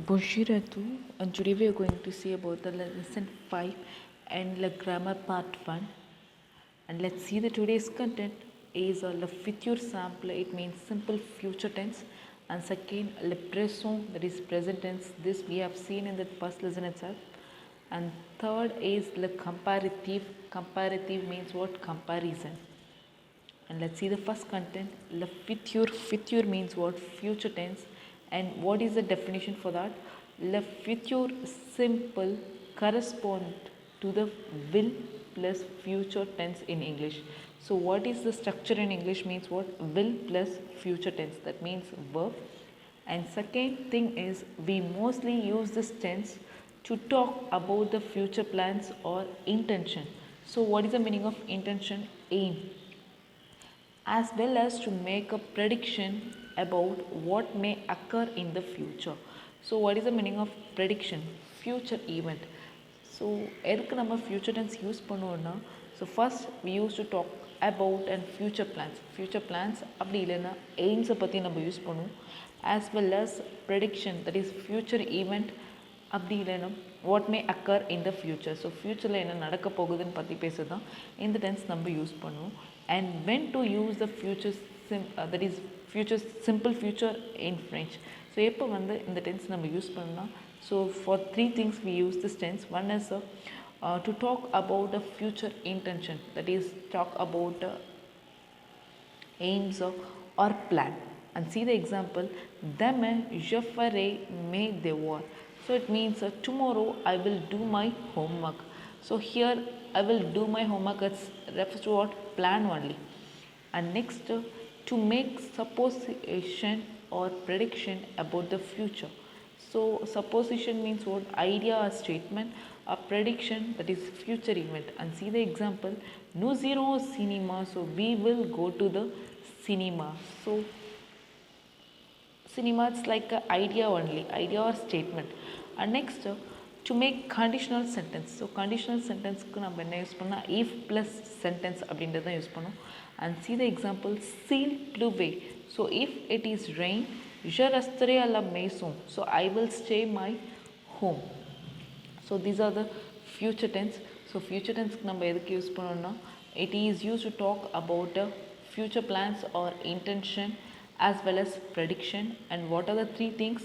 Bonjour à tous, and today we are going to see about the lesson 5 and the grammar part 1. And let's see the today's content is the future sample, it means simple future tense. And second, le présent, that is present tense. This we have seen in the first lesson itself. And third is the comparative. Comparative means what? Comparison. And let's see the first content. Le futur. Futur means what? Future tense. And what is the definition for that? Le futur simple correspond to the will plus future tense in English. So what is the structure in English means what? Will plus future tense. That means verb. And second thing is we mostly use this tense to talk about the future plans or intention. So what is the meaning of intention? Aim, as well as to make a prediction about what may occur in the future. So what is the meaning of prediction? Future event. So எதுக்கு நம்ம future tense use பண்ணுவோம்னா, so first we used to talk about and future plans அப்படி இல்லைன்னா எய்ம்ஸை பற்றி நம்ம use பண்ணுவோம், as well as prediction, that is future event, அப்படி இல்லைன்னா what may occur in the future. So ஃப்யூச்சரில் என்ன நடக்க போகுதுன்னு பற்றி பேசுறது தான் இந்த டென்ஸ் நம்ம யூஸ் பண்ணுவோம். And when to use the future that is future simple future in French. So எப்போ வந்து இந்த டென்ஸ் நம்ம யூஸ் பண்ணலாம்? So for three things we use this tense. One is to talk about the future intention, that is talk about aims or plan. And see the example, demain je ferai mes devoirs. So it means tomorrow I will do my homework. So here I will do my homework, it refers to what? Plan only. And next, to make supposition or prediction about the future. So supposition means what? Idea or statement. A prediction, that is future event. And see the example, nous irons au cinéma. So we will go to the cinema. So cinema, it's like an idea only, idea or statement. And next, to make conditional sentence. So conditional sentence க்கு நம்ம என்ன use பண்ணா, if plus sentence அப்படின்றது தான் use பண்ணோம். And see the example, s'il pleuvait. So if it is rain, je resterai à la maison. So I will stay my home. So these are the future tense. So future tense க்கு நம்ம எதுக்கு use பண்ணோம்னா, it is used to talk about future plans or intention as well as prediction. And what are the three things?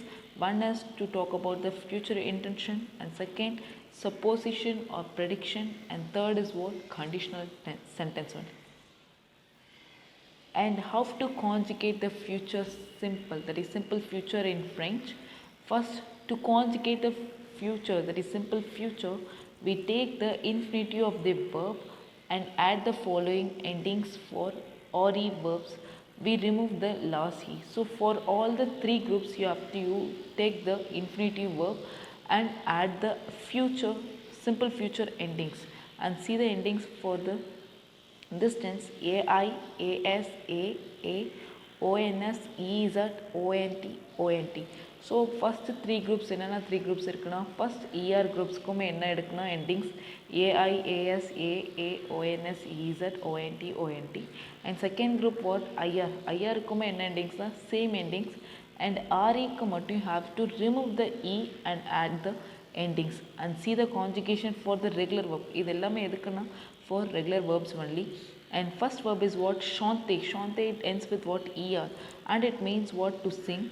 One is to talk about the future intention, and second supposition or prediction, and third is what? Conditional sentence one. And how to conjugate the future simple, that is simple future in French. First, to conjugate the future, that is simple future, we take the infinitive of the verb and add the following endings for or-y verbs. We remove the last e. So for all the three groups you have to take the infinitive verb and add the future simple future endings. And see the endings for the this tense: ai, as, a, ons, ez, ont. So first three groups என்னென்ன three groups இருக்குன்னா, first ER குரூப்ஸ்க்குமே என்ன எடுக்குன்னா endings AI, AS, A, ONS, Z, ONT, ONT. And second group what? IR. ஐஆருக்குமே என்ன endings தான்? Same endings. And ஆர்இக்கு மட்டும் you have to remove the E and add the endings. And see the conjugation for the regular verb. இது எல்லாமே எதுக்குன்னா for regular verbs only. And first verb is what? Chanter. Chanter, it ends with what? er, and it means what? To sing.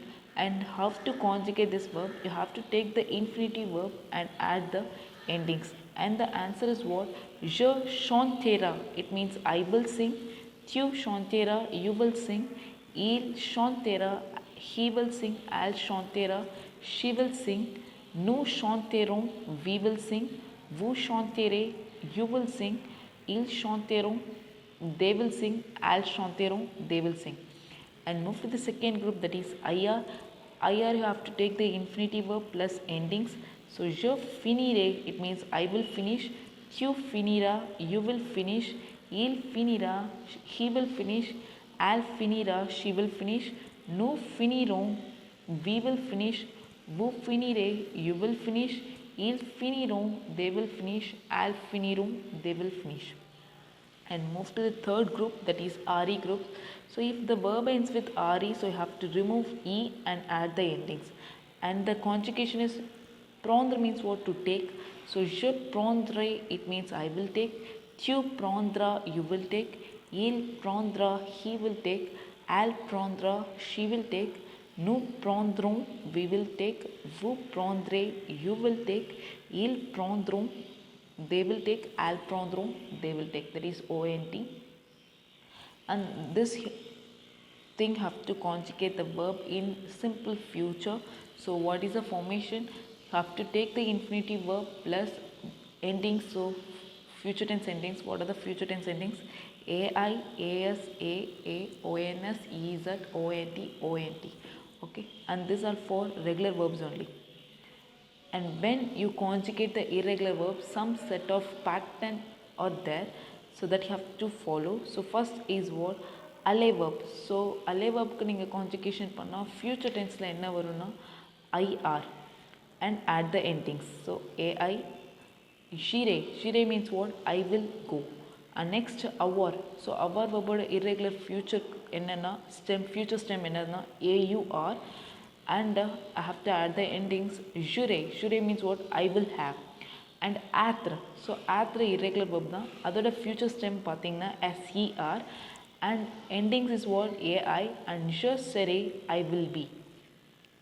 And how to conjugate this verb? You have to take the infinitive verb and add the endings. And the answer is what? Je chanterai, it means I will sing. Tu chanteras, you will sing. Il chantera, he will sing. Elle chantera, she will sing. Nous chanterons, we will sing. Vous chanterez, you will sing. Ils chanteront, they will sing. Elles chanteront, they will sing. And move to the second group, that is IR. IR, you have to take the infinitive verb plus endings. So je finirai, it means I will finish. Tu finiras, you will finish. Il finira, he will finish. Elle finira, she will finish. Nous finirons, we will finish. Vous finirez, you will finish. Ils finiront, they will finish. Elles finiront, they will finish. And move to the third group, that is RE group. So if the verb ends with RE, so you have to remove E and add the endings. and the conjugation is prendre means what? To take. So je prendrai, it means I will take. Tu prendras, you will take. Il prendra, he will take. Elle prendra, she will take. Nous prendrons, we will take. Vous prendrez, you will take. Ils prendront, they will take. Elles prendront, they will take. That is ONT. And this thing have to conjugate the verb in simple future. So what is the formation? Have to take the infinitive verb plus endings. So future tense endings. What are the future tense endings? AI, AS, AA, ONS, EZ, ONT, ONT. Okay, and these are for regular verbs only. And when you conjugate the irregular verbs, some set of pattern are there, so that you have to follow. So first is what? Allay verb. So allay verb ku neenga conjugation panna future tense la enna varuna? IR and add the endings. So AI, shire means what? I will go. And next our. So our verb oda irregular future enna stem, future stem enna AUR, and I have to add the endings. Jure means what? I will have. And atre. So atre irregular verb da, adoda future stem pathina SER, and endings is what? AI, and je serai, I will be.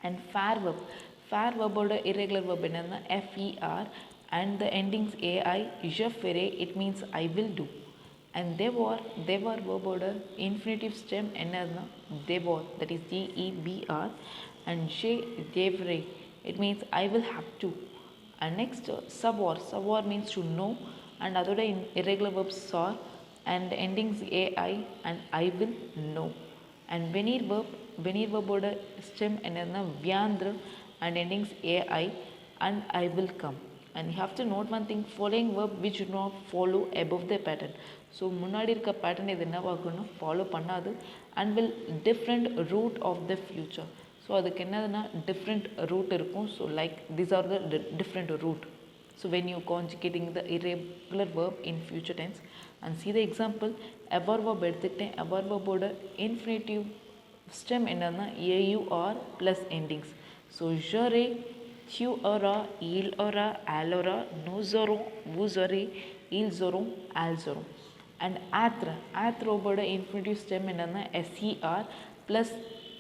And fair verb oda irregular verb enna FER, and the endings AI, je ferai, it means I will do. And devour verb order infinitive stem enna devour, that is DEBR, and je devrai, it means I will have to. And next savoir means to know, and other irregular verbs are, and endings AI, and I will know. And venir verb order stem enna viandra, and endings AI, and I will come. And you have to note one thing, following verb which do not follow above the pattern. So முன்னாடி இருக்க pattern இது என்னவாகும்னா follow பண்ணாது and will different root of the future. So அதுக்கு என்னதுன்னா different root இருக்கும். So like these are the different root. So when you conjugating the irregular verb in future tense, and see the example, ever verb எடுத்துக்கிட்டேன், ever verb ஓட infinitive stem என்னன்னா AUR plus endings. So j'aurai, tu auras, il aura, elle aura, nous aurons, vous aurez, ils auront, elles auront. And atre ஓட infinitive stem என்னன்னா SER plus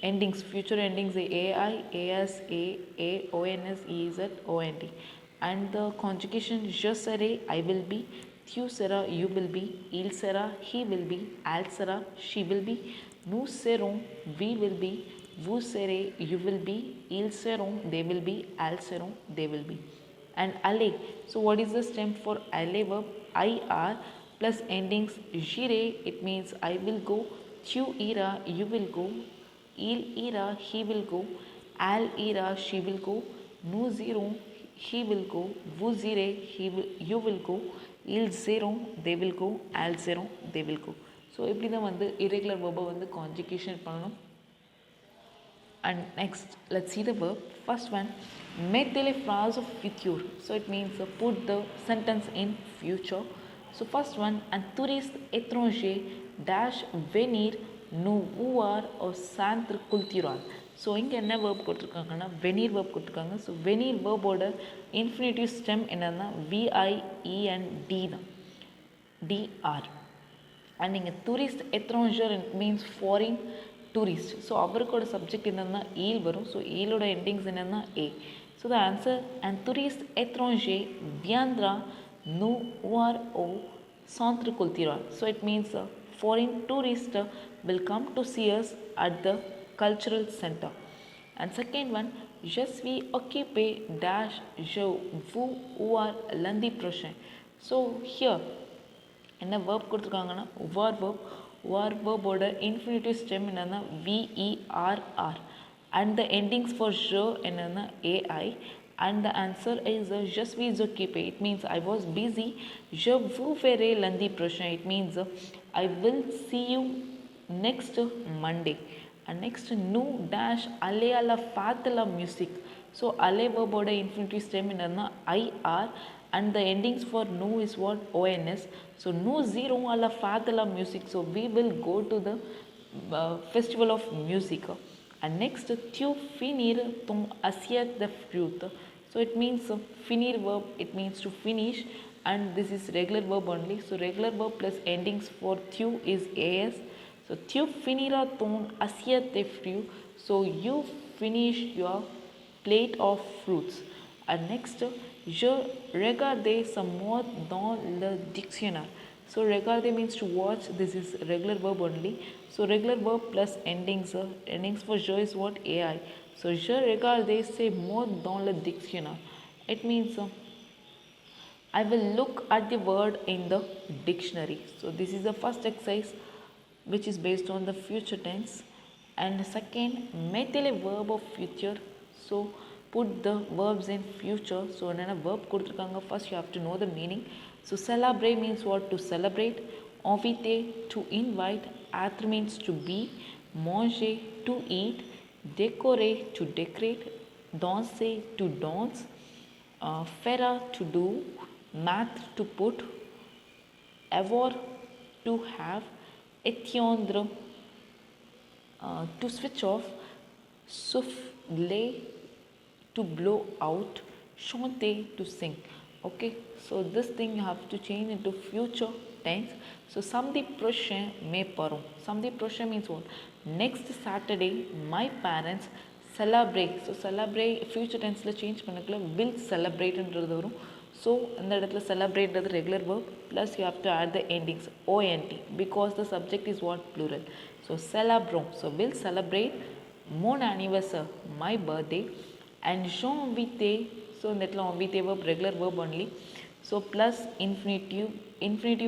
endings, future endings AI, AS, AA, ONS, EZ, ONT. And the conjugation je serai, I will be, tu seras, you will be, il sera, he will be, elle sera, she will be, nous serons, we will be, vous serez, you will be, ils seront, they will be, elles seront, they will be. And aller. So what is the stem for aller verb? IR plus endings j'irai, it means I will go, tu iras, you will go, il ira, he will go, elle ira, she will go, nous irons, he will go, vous irez, you will go, ils iront, they will go, elles iront, they will go. So இப்படி தான் வந்து irregular verb வந்து conjugation பண்ணணும். And next, let's see the verb. First one, mets les phrases future. So it means put the sentence in future. So first one, un touriste étranger dash venir nous voir au centre culturel. So இங்கே என்ன verb கொடுத்துருக்காங்கன்னா venir verb கொடுத்துருக்காங்க. So venir verb ஓட infinitive stem என்னன்னா VIEND தான், DR. And இங்கே tourist étranger means foreign tourist. So அவருக்கோட subject என்னன்னா il வரும். So ilோட endings என்னன்னா A. So the answer, un touriste étranger viendra nous voir au centre culturel. So it means foreign tourist will come to see us at the cultural center. And second one, je suis occupé dash je vous voir lundi prochain. So here என்ன verb கொடுத்துருக்காங்கன்னா var verb ஓட infinitive stem என்னன்னா VERR, and the endings for je என்னன்னா AI, and the answer is je suis occupé, it means I was busy. Je vous verrai lundi prochain, it means I will see you next Monday. And next, nous dash aller à la fête de la musique. So aller verb ஓட infinitive stem என்னன்னா IR, and the endings for nous is what? ONS. So nous irons à la fête de la musique. So we will go to the festival of music. And next, tu finir ton assiette de fruit. So it means finir verb, it means to finish, and this is regular verb only. So regular verb plus endings for tu is as. So tu finiras ton assiette de fruit. So you finish your plate of fruits. And next, je regardais some more dans le dictionnaire. So regarder means to watch. This is regular verb only. So regular verb plus endings. Endings for je is what? AI. So je regardais ces mots dans le dictionnaire. It means I will look at the word in the dictionary. So this is the first exercise which is based on the future tense. And second, mettez les verb of future. So put the verbs in future. So when a verb kuduthirukanga, first you have to know the meaning. So celebrate means what? To celebrate. Inviter, to invite. Être means to be. Manger, to eat. Décorer, to decorate. Danser, to dance. Faire, to do. Mettre, to put. Avoir, to have. Éteindre, to switch off. Souffler, to blow out. Chanter, to sing. Okay, so this thing you have to change into future tense. So samedi prochain मैं पढ़ूँ. Samedi prochain means what? Next Saturday my parents celebrate. So celebrate future tense la change பண்ணக்குள்ள will celebrate ன்றது வரும். So இந்த இடத்துல celebrate ன்றது regular verb plus you have to add the endings ONT because the subject is what? Plural. So celebrons. So will celebrate mon anniversaire, my birthday, and j'invite. So in that invite verb regular verb only. So plus infinitive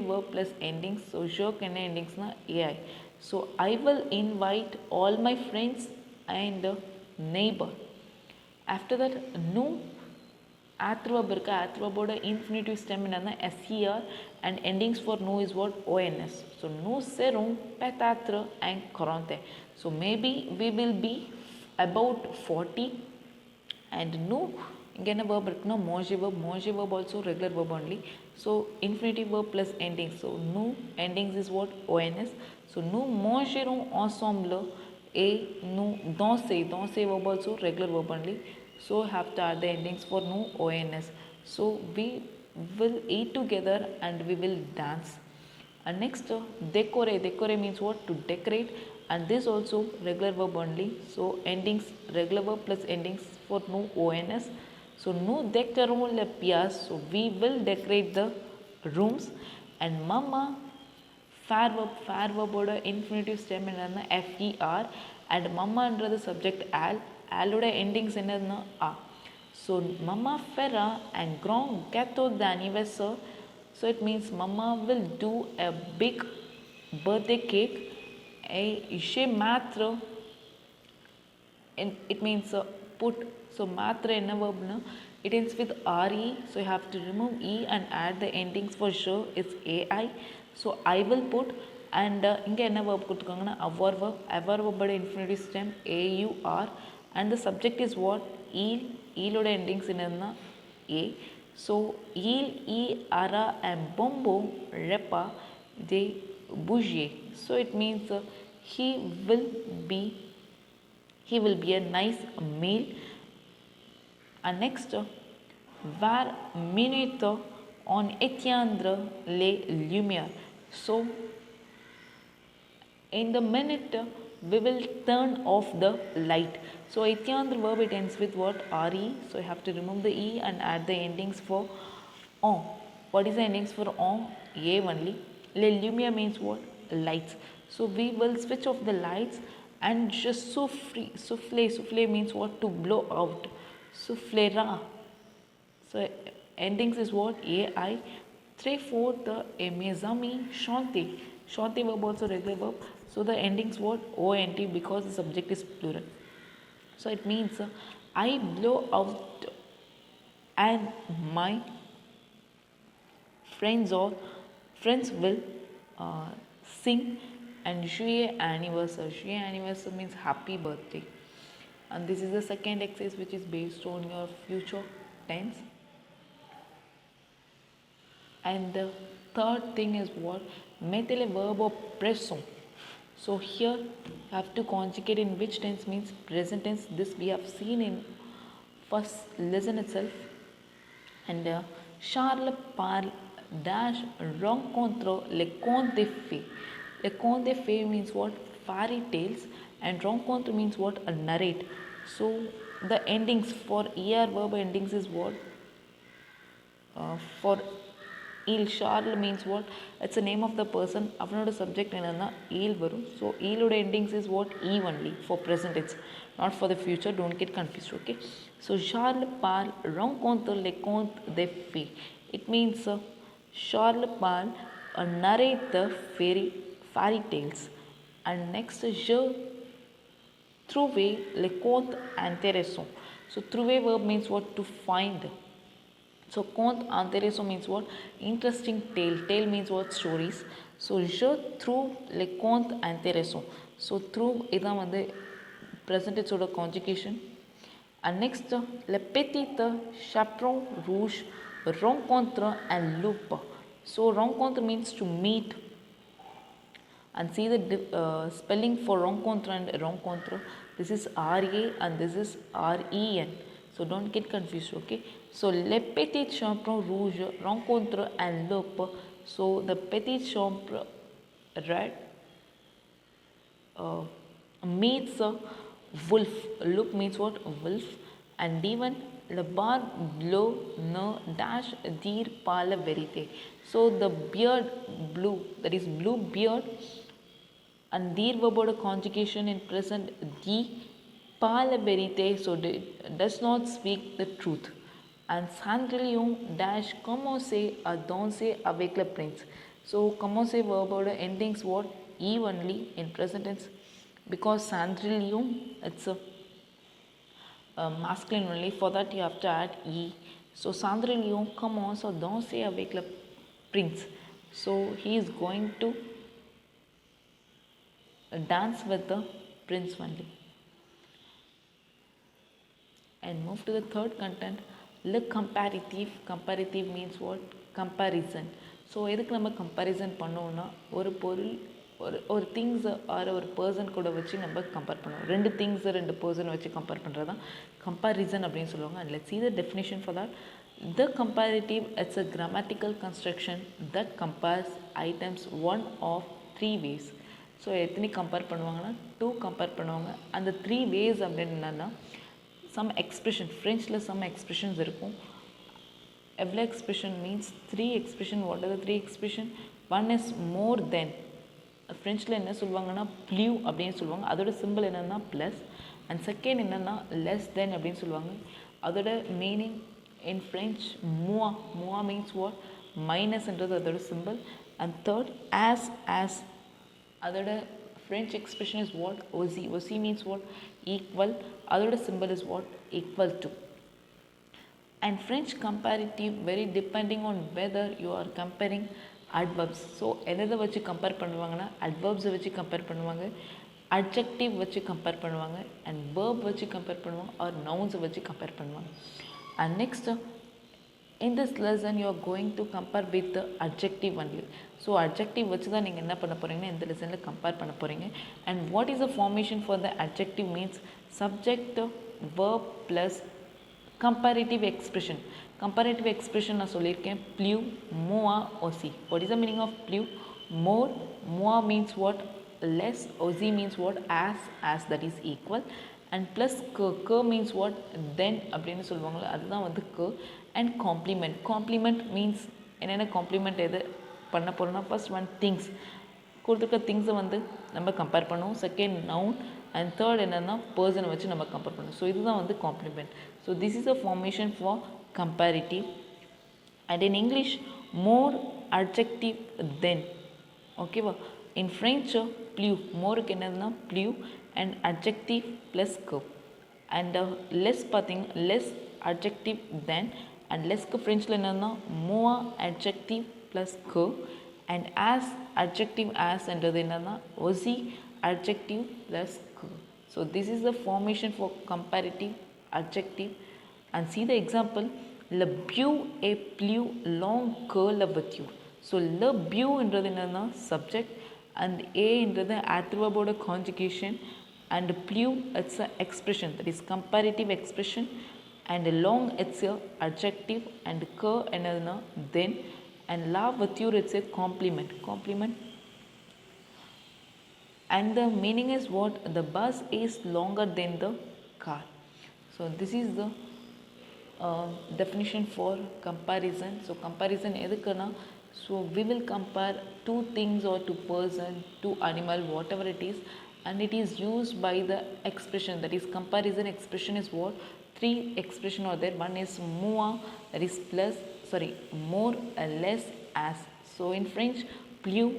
verb plus endings. So je and endings na AI. So I will invite all my friends and neighbor. After that, no at verb irukka. At verb oda infinitive stem enna ser and endings for no is what? ons. So nous serons peut-être en quarantaine. So maybe we will be about 40. And nous இங்கே என்ன verb இருக்குன்னா manger verb also regular verb only. So infinitive verb plus endings. So nous endings is what? ons. So nous mangerons ensemble et nous danser verb also regular verb only. So have to add the endings for nous ons. So we will eat together and we will dance. And next, decore means what? To decorate, and this also regular verb only. So endings regular verb plus endings for nous ons. So nous décorons les pièces. So we will decorate the rooms. And mama fair verb oda infinitive stem enna fer, and mama ன்றது subject al oda endings enna a. So mama fera and grand gâteau d'anniversaire. So it means mama will do a big birthday cake. Je mettre, and it means put. So matra enna verb na? It ends with re. So you have to remove e and add the endings for je is ai. So I will put, and inga enna verb kuduthukanga avoir verb oda infinitive stem our, and the subject is what? Il oda endings enna a. So il ara and bombo repa de bougie. So it means he will be a nice meal. And next, var minute on éteindre les lumières. So in the minute we will turn off the light. So éteindre verb it ends with what? re. So you have to remove the e and add the endings for on. What is the endings for on? A only. Les lumières means what? Lights. So we will switch off the lights and just souffler means what? To blow out. Soufflera. So endings is what? ai. 3/4 mes amis chanter. Chanter verb also regular verb. So the endings what? ont because the subject is plural. So it means I blow out and my friends will sing. And joyeux anniversaire. Joyeux anniversaire means happy birthday. And this is the second exercise which is based on your future tense. And the third thing is what? Mettez le verbe au présent. So here have to conjugate in which tense means present tense. This we have seen in first lesson itself. And Charles parle dash rencontre le conte de fées. Le conte de fées means what? Fairy tales, and rencontre means what? A narrate. So the endings for er verb endings is what? For il Charles means what? It's the name of the person. அவனோட subject என்னன்னா eel வரும். So ஈலோட endings is what? E only for present tense, not for the future. Don't get confused, okay? So Charles parle rencontre les contes de fées. It means Charles parle narrate the fairy tales. And next, je trouve les contes intéressants. So trouver verb means what? To find. So conte intéressant means what? Interesting tale. Tale means what? Stories. So je trouve les contes intéressants. So trouve இதான் வந்து present tense ஓட conjugation. And next, le petit chaperon rouge rencontre un loup. So rencontre means to meet. And see the spelling for rencontre and rencontre. This is R-A and this is R-E-N. So don't get confused, okay? So le petit chaperon rouge rencontre un loup. So the petit chaperon red meets a wolf. Loup means what? Wolf. And even le barbe bleu ne dash dire pas la vérité. So the beard blue, that is blue beard, and dire verb conjugation in present di pas la vérité, so does not speak the truth. And Cendrillon dash commencer à danser avec le prince. So commencer verb endings what? E only in present tense, because Cendrillon it's a masculine only. For that you have to add E. So Cendrillon commence à danser avec le prince. So he is going to dance with the prince only. And move to the third content. Le comparative. Comparative means what? Comparison. So எதுக்கு நம்ம comparison பண்ணோம்னா ஒரு பொருள் ஒரு things are ஒரு person கூட வச்சு நம்ம கம்பேர் பண்ணுவோம். ரெண்டு திங்ஸ் ரெண்டு பர்சன் வச்சு கம்பேர் பண்ணுறது தான் கம்பேரிசன் அப்படின்னு சொல்லுவாங்க. And let's see the definition for that. The comparative, it's a grammatical construction that compares items one of three ways. So எத்தனை கம்பேர் பண்ணுவாங்கன்னா 2 கம்பேர் பண்ணுவாங்க. அந்த 3 ways அப்படின்னு என்னென்னா சம் எக்ஸ்பிரஷன், ஃப்ரெஞ்சில் சம் எக்ஸ்பிரஷன்ஸ் இருக்கும். எவ்வளோ expression means 3 expression. What are the 3 expression? One is more than. ஃப்ரெஞ்சில் என்ன சொல்லுவாங்கன்னா ப்ளூ அப்படின்னு சொல்லுவாங்க, அதோட சிம்பிள் என்னென்னா ப்ளஸ். அண்ட் செகண்ட் என்னென்னா லெஸ் தென் அப்படின்னு சொல்லுவாங்க, அதோட meaning in French Muva. Muva means what? மைனஸ்ன்றது அதோட சிம்பிள். அண்ட் தேர்ட் ஆஸ் அதோட ஃப்ரெஞ்ச் எக்ஸ்பிரஷன் இஸ் வாட்? ஒசி. ஒசி மீன்ஸ் வாட்? ஈக்குவல். அதோட simple is what? Equal to. And French comparative very depending on whether you are comparing adverbs. So எதை வச்சு compare பண்ணுவாங்கன்னா adverbs வச்சு கம்பேர் பண்ணுவாங்க, adjective வச்சு கம்பேர் பண்ணுவாங்க, அண்ட் verb வச்சு கம்பேர் பண்ணுவாங்க, ஆர் nouns வச்சு கம்பேர் பண்ணுவாங்க. And next in this lesson you are going to compare with the adjective only. So adjective வச்சு தான் நீங்கள் என்ன பண்ண போகிறீங்கன்னா இந்த லெசனில் கம்பேர் பண்ண போகிறீங்க. And what is the formation for the adjective means subject verb plus comparative expression. Comparative expression நான் சொல்லியிருக்கேன் ப்ளூ, மூவா, ஒசி. What is the meaning of ப்ளூ? மோர். மூவா மீன்ஸ் வாட்? லெஸ். ஒசி means what? As that is equal. And plus க means what? Than அப்படின்னு சொல்லுவாங்களே அதுதான் வந்து க. And complement. காம்ப்ளிமெண்ட் மீன்ஸ் என்னென்ன காம்ப்ளிமெண்ட் எது பண்ண போகிறோம்னா ஃபர்ஸ்ட் ஒன் திங்ஸ் கொடுத்துருக்க திங்ஸை வந்து நம்ம கம்பேர் பண்ணுவோம். Second noun. அண்ட் தேர்ட் என்னென்னா பர்சனை வச்சு நம்ம கம்பேர் பண்ணுவோம். ஸோ இதுதான் வந்து complement. So this is a formation for comparative. And in English more, adjective, than. ஓகேவா? இன் ஃப்ரெஞ்ச் ப்ளூ. மோருக்கு என்னதுன்னா ப்ளூ அண்ட் அட்ஜெக்டிவ் ப்ளஸ் க. அண்ட் லெஸ் பார்த்தீங்க லெஸ், அட்ஜெக்டிவ், தென். அண்ட் லெஸ்க்கு ஃப்ரெஞ்சில் என்னதுன்னா மூவா, அட்ஜெக்டிவ் ப்ளஸ் க. அண்ட் ஆஸ், அட்ஜெக்டிவ் ஆஸ்ன்றது என்னன்னா ஒசி, adjective plus q. So this is the formation for comparative adjective. And see the example. Le beau est plus long que la voiture. So le beau என்றது என்னன்னா subject and a என்றது adverb conjugation and plu it's a expression, that is comparative expression, and long it's a adjective, and ker என்னதுன்னா then, and la voiture it's a complement, and the meaning is what? The bus is longer than the car. So this is the definition for comparison. So comparison எதுக்குன்னா, so we will compare two things or two person, two animal, whatever it is, and it is used by the expression, that is comparison expression is what? Three expression are there. One is more, that is plus, sorry, more, less, as. So in French, plus,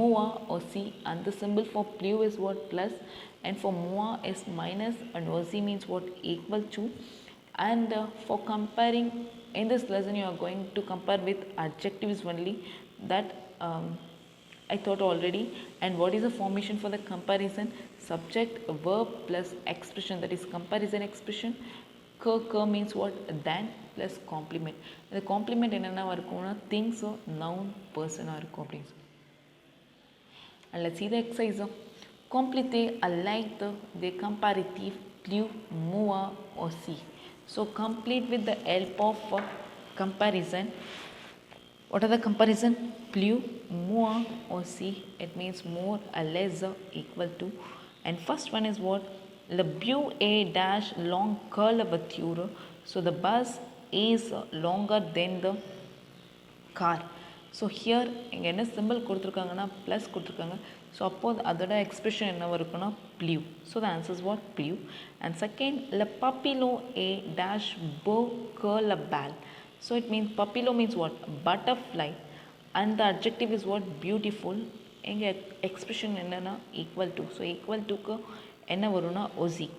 more or c, and the symbol for plus is what? Plus, and for more is minus, and aussi means what? Equal to. And for comparing, in this lesson you are going to compare with adjectives only, that I thought already. And what is the formation for the comparison? Subject, verb plus expression, that is comparison expression. Ker means what? Than plus complement. The complement என்னென்ன இருக்கும்னா things, noun, person இருக்கும் அப்படின்னு. And let's see the exercise. Complétez alike the comparative plus, more or si. So complete with the help of comparison. What are the comparison? Plus, more or si. It means more or less equal to. And first one is what? Le bus est dash long que la voiture. So the bus is longer than the car. So here இங்கே என்ன simple கொடுத்துருக்காங்கன்னா plus கொடுத்துருக்காங்க. So அப்போது அதோட expression என்னவாக இருக்குன்னா ப்ளூ. So the answers what ப்ளூ. அண்ட் செகண்ட் ல பப்பிலோ ஏ டேஷ் போ கேர்ல் அ பேல். ஸோ இட் மீன்ஸ் பப்பிலோ means what? Butterfly, and the adjective is what? Beautiful. எங்கள் எக்ஸ்பிரஷன் என்னென்னா ஈக்குவல் டு. ஸோ ஈக்குவல் டுக்கு என்ன வரும்னா ஒசி.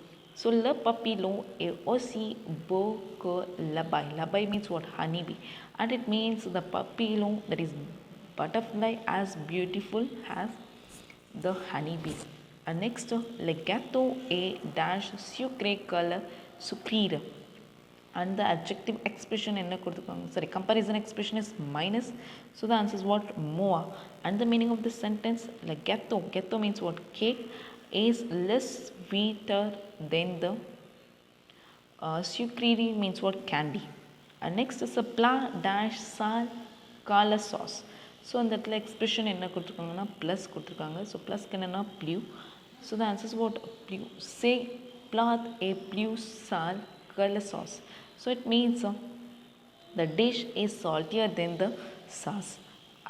So le papillon est aussi beau que l'abeille. L'abeille means what? Honeybee. And it means the papillon, that is butterfly, as beautiful as the honeybee. And next, le gâteau est dash sucré que le sucrire. And the adjective expression enna koduthukaanga, sorry, comparison expression is minus. So the answer is what? More. And the meaning of this sentence, le gâteau means what? Cake is less sweeter than the sucrerie means what? Candy. And next is a plat dash sal color sauce. So இந்த இடத்துல expression என்ன கொடுத்துருக்காங்கன்னா plus கொடுத்துருக்காங்க. So ப்ளஸ்க்கு என்னென்னா ப்ளூ. So the answers what? ப்ளூ. சே பிளாத் ஏ ப்ளூ சால் கலர் சாஸ். So it means the dish is saltier than the sauce.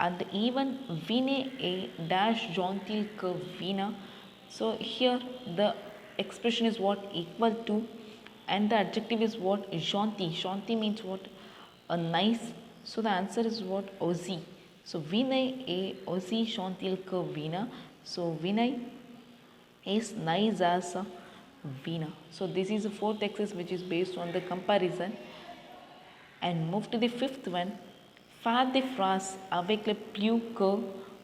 And even vine a dash gentil que vina. So here the expression is what? Equal to, and the adjective is what? Gentil. Gentil means what? A nice. So the answer is what? Aussi. So vinay a aussi gentil que vina. So vinay is nice as a vina. So this is the fourth exercise which is based on the comparison. And move to the fifth one. Faire des phrases avec le plus que,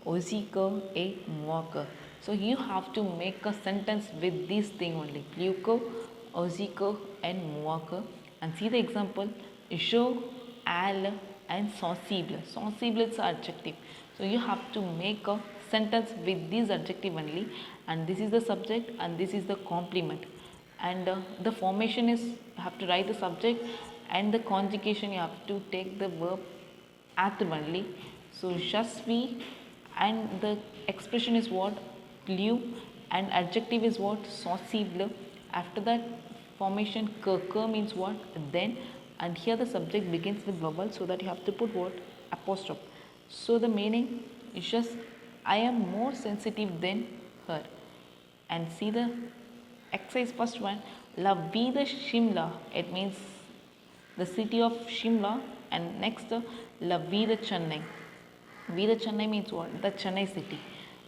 aussi que et moi que. So you have to make a sentence with this thing only, plus que, aussi que and moi que. And see the example. Je, elle and sensible. Sensible is adjective. So you have to make a sentence with this adjective only, and this is the subject and this is the complement. And the formation is, you have to write the subject, and the conjugation you have to take the verb at only. So je suis, and the expression is what? Plus, and adjective is what? Sensible. After that formation que means what? Then, and here the subject begins with vowel, so that you have to put what? Apostrophe. So the meaning is just, I am more sensitive than her. And see the exercise first one. La ville de Shimla, it means the city of Shimla. And next, la ville de Chennai. Ville de Chennai means what? The Chennai city.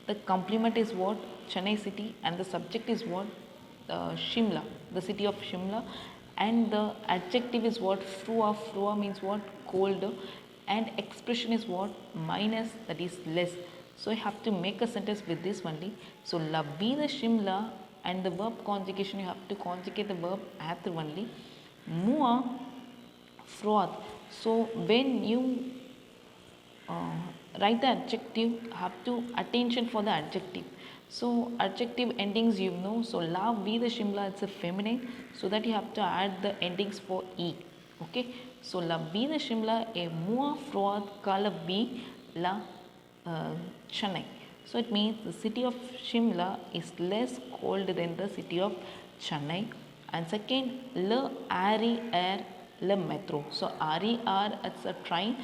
The complement is what? Chennai city, and the subject is what? Shimla, the city of Shimla. And the adjective is what? Frua. Frua means what? Cold. And expression is what? Minus, that is less. So you have to make a sentence with this only. So la ville de Shimla, and the verb conjugation you have to conjugate the verb at only. Moi froid. So when you write the adjective, have to attention for the adjective. So adjective endings you know. So la vi the Shimla, it's a feminine, so that you have to add the endings for e. Okay, so la vi the Shimla e mua froad kala vi la Chennai. So it means the city of Shimla is less cold than the city of Chennai. And second, le ari air le metro. So RER it's a train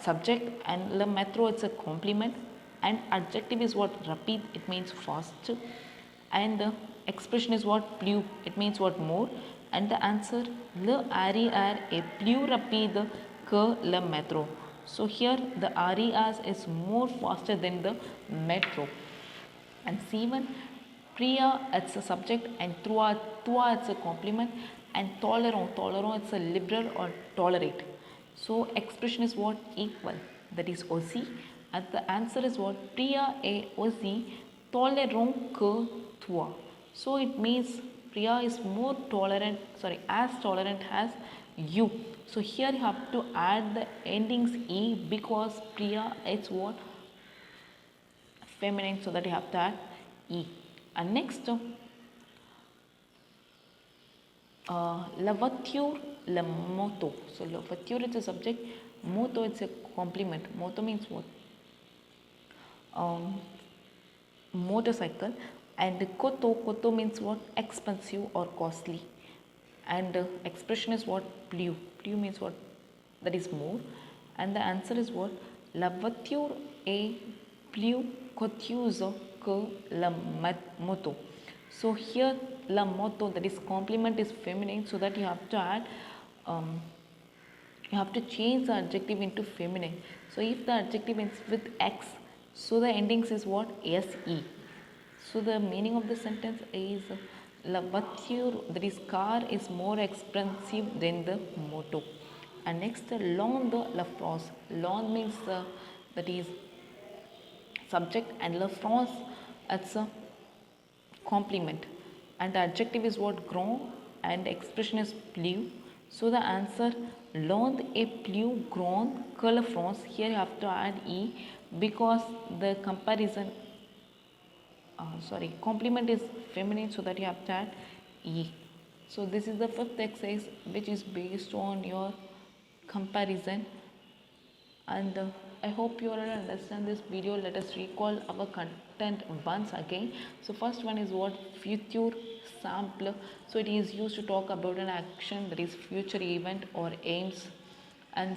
subject, and le metro it's a complement, and adjective is what? Rapid, it means fast, and the expression is what? Plus, it means what? More, and the answer le RER est plus rapide que le metro. So here the RER is more faster than the metro. And C1, Priya it's a subject, and Tua it's a complement, and tolerant it's a liberal or tolerate. So expression is what? Equal, that is aussi, and the answer is what? Priya est aussi tolérant que toi. So it means Priya is more tolerant, as tolerant as you. So here you have to add the endings e, because Priya is what? Feminine, so that you have to add e. And next, la voiture, la moto. So la voiture is a subject, moto it's a complement. Moto means what? Motorcycle. And koto means what? Expensive or costly. And expression is what? Plus means what? That is more. And the answer is what? La voiture est plus coûteuse que la moto. So here la moto, that is complement, is feminine, so that you have to add you have to change the adjective into feminine. So if the adjective ends with x, so the endings is what? Se. So the meaning of the sentence is la voiture, that is car, is more expensive than the moto. And next, l'on de la France. L'on means that is subject, and la France it's a complement, and the adjective is what? Grand, and expression is plus. So the answer Londres est plus grande que la France. Here you have to add e, because the comparison complement is feminine, so that you have to add e. So this is the fifth exercise, which is based on your comparison. And I hope you all understand this video. Let us recall our content once again. So first one is what? Future simple. So it is used to talk about an action, that is future event or aims. And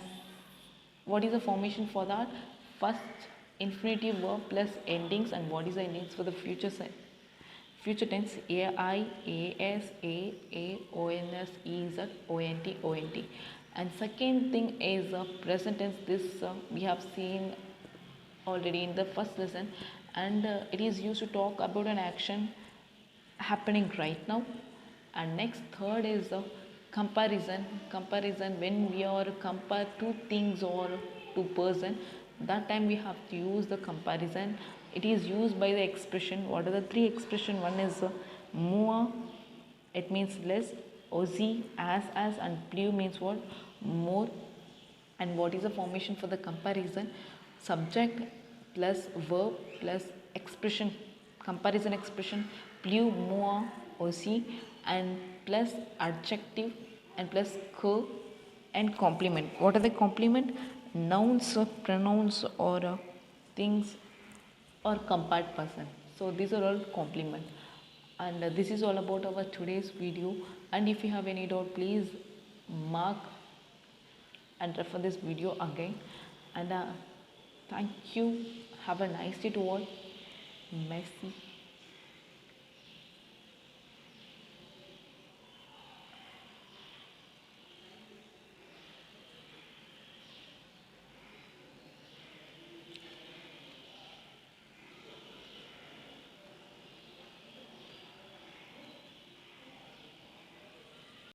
what is the formation for that? First, infinitive verb plus endings. And what is the endings for the future tense? AI, AS, A, ONS, EZ, ONT, ONT. And second thing is present tense. This we have seen already in the first lesson, and it is used to talk about an action happening right now. And next, third is comparison. When we are compare two things or two person, that time we have to use the comparison. It is used by the expression. What are the three expression? One is more, it means less. Aussi, as, and plus means what? More. And what is the formation for the comparison? Subject plus verb plus expression, comparison expression, plus, more, aussi, and plus adjective, and plus que, and complement. What are the complement? Nouns, pronouns, or things, or compared person. So these are all complement. And this is all about our today's video. And if you have any doubt, please mark and refer this video again. And thank you. Have a nice day to all. Merci.